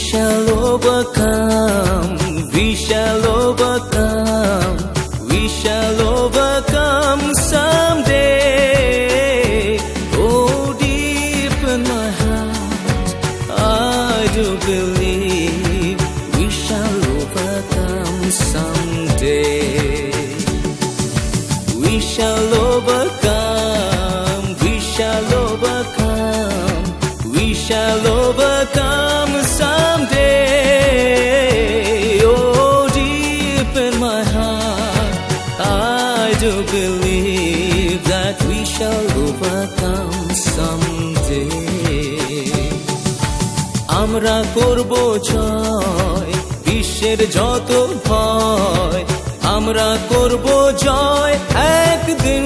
shall overcome, we shall overcome, we shall overcome someday. Oh, deep in my heart, I do believe we shall overcome someday. We shall overcome, we shall overcome, we shall overcome someday. Oh, deep in my heart, I do believe that we shall overcome someday. আমরা করব জয় বিশ্বের যত ভয়, আমরা করব জয় একদিন,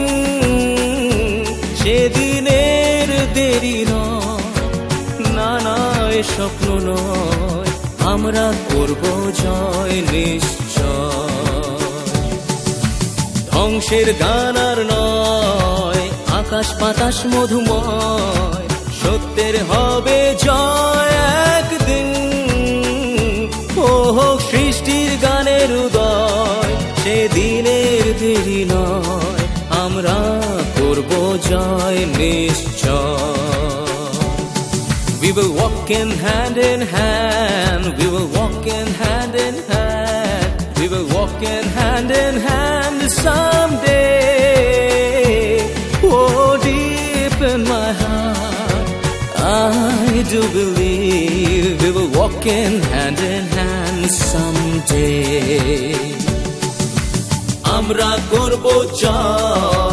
সেদিনের দেরি নয়, না না এ স্বপ্ন নয়, আমরা করব জয় নিশ্চয়। ধ্বংসের গান আর নয়, আকাশ বাতাস মধুময়, সত্যের হবে জয় একদিন। ও হোক সৃষ্টির গানের উদয়, সেদিনের দেরি নয়, আমরা করব জয় নিশ্চয়। We will walk in hand, we will walk in hand, we will walk in hand someday. Oh, deep in my heart, I do believe we will walk in hand someday. আমরা করব জয়